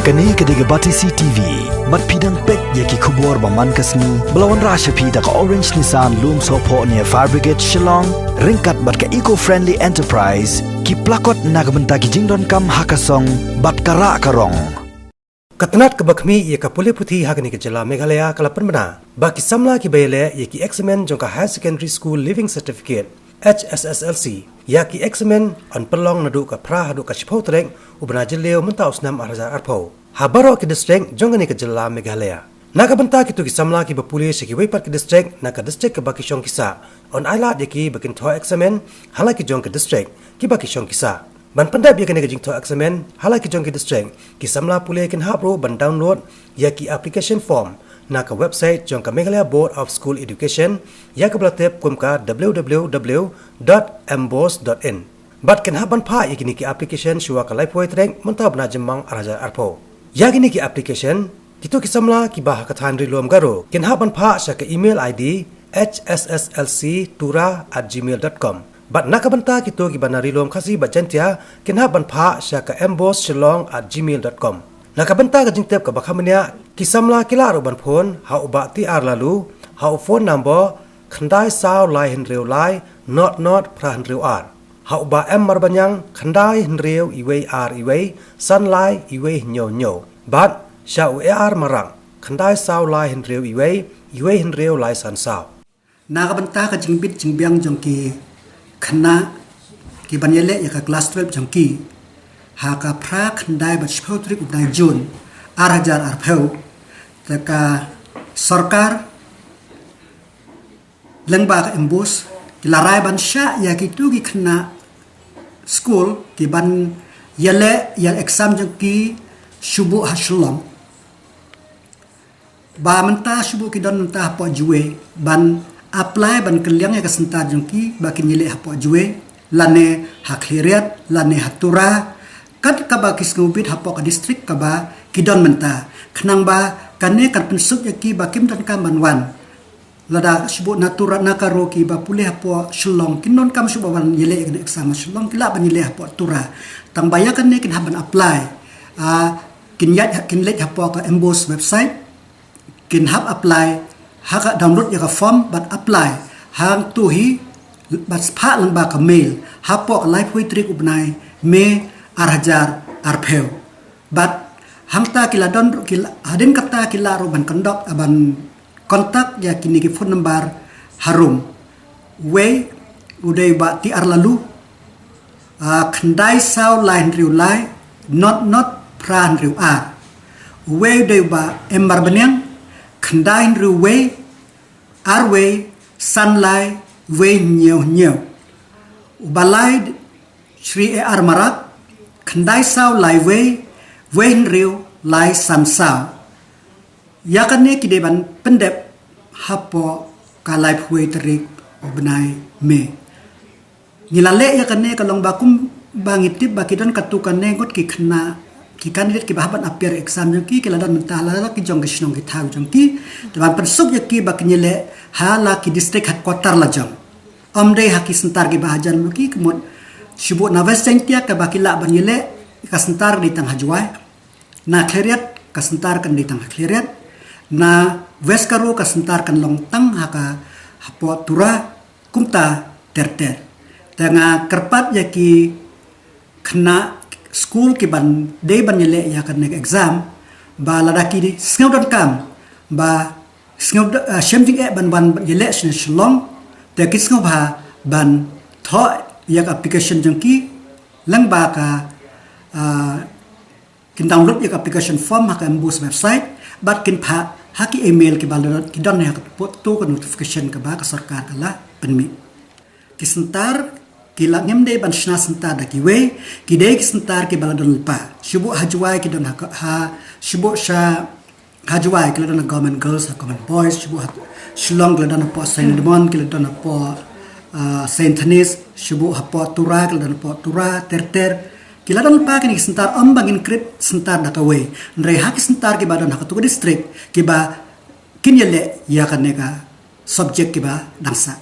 Kani kediga bati CTV, mat pidang pek yaki kubur baman kasni, belawan rasha pida ka Orange Nissan Loom Sopo near Fire Brigade Shillong, ringkat bat ka eco-friendly enterprise, ki plakot nagbenta ki jingdon kam hakasong, bat kara karong. Katanat kabakmi ye ka pule puthi hagni ke jala Meghalaya kalapan mana, baki samla ki bayele ye ki examen jong ka High Secondary School Living Certificate HSSLC ya ki examen an perlong nadu ka pra hadu ka chipau treng ubna jileo menta usnam arza arpo habaro ki district jongani ke jala Meghalaya naga benta ki tu ki samla ki bapuli se ki weipat ki district naka district ka baki shong kisa on island ye ki bakin tho examen hala ki jong ka district ki baki shong kisa ban pandap ye kene ke jing tho examen hala ki jong ki district ki samla pule kin habro ban download ya ki application form naka website jong ka Meghalaya Board of School Education ya ka blatep kumka www.mbos.in bat ken haban pha ikini ki application shuwa ka live treng mentab na jemang araja arpo ya gini ki application kito ki samla ki bah ka than rilom garo ken haban pha sa ka email id hsslctura@gmail.com bat nakabanta kito ki banari lom khasi bajantia ken haban pha sa ka mbos@gmail.com nakabanta ka jingtep ka bakhamnya kisamla kila roban phone ha uba ti ar lalu ha phone number khandai saw lai henreu lai not prahan reu ar ha uba em marbanyang khandai henreu iwei ar iwei san lai iwei nyo bat sha u ar marang khandai saw lai henreu iwei henreu lai san saw nakabanta ka jingbit jingbyang jongki khana ki banyele ya ka class 12 jongki haka pra khandai bat chpautrik ubnai jun arajar arpheu taka sarkar lengba embus kilarai ban sha ya kitu ki khna school ki ban yale yal exam jki shubu hashlom ba menta shubu ki don menta po juwe ban apply ban kelyang ya kasenta jki bakin yele po juwe lane hakliriat lane hatura kat kaba kisngubit hapo ka district kaba kidon menta khnang ba kane kan pensuk yaki bakim dan kamanwan lada sibut natura nakaro ki ba pulih hapo shlong kinon kam subawan yele ek exam shlong kila ban yele hapo tura tang bayakan ne kin haban apply kin let hapo ka embos website kin hab apply haka download ya ka form bat apply hang tuhi bat pha lang ba ka mail hapo live poetry ubnai me arajar arpheu bat hangta kila don kila hadin kata kila roban kondok aban kontak ya kini ki phone number harum we udai ba ti ar lalu khandai saw line riu lai not pran riu ar we udai ba embar benyang khandai riu we ar we sunlight we nyo ubalai Shri ar marak khandai saw lai we riu lai san saw yakane kideban pendep hapo kalai phui terik obnai me nilale yakane kalong bakum bangitip bakidon katukan nengot ki khna ki kandidat ki bahaban appear exam jong ki keladan mentala ki jong gisnong ki thau jong ki deban pensuk yaki baknyele hala ki district headquarter la jong omdei haki sentar ki bahajan ki kemot sibut naves sentia ka bakila banyele ka sentar di tang hajwai na kleriat ka sentar kan di tang kleriat na weskaru ka sentar kan long tang haka hapo tura kumta terter tanga kerpat yaki kena school ki ban day ban yele ya kan nek exam ba ladaki di snowdon kam ba snow shemting e ban yele shlong te kisngo ba ban tho yak application jongki lang ba ka kin download yak application form haka embus website bat kin pha haki email ki balon ki don ya to ka notification ka ba ka sarkar kala penmi ki sentar ki la ngemde ban shna sentar da ki we ki de ki sentar ki balon pa shubu hajwai ki don ha shubu sha hajwai ki don government girls government boys shubu shillong ki don po saint demon ki don po saint denis shubu hapo tura ki don po tura terter kiladan pa kini sentar bangin krip sentar da kawe ndre haki sentar ki badan hakatu district ki ba kinyele ya kaneka subject ki ba dangsa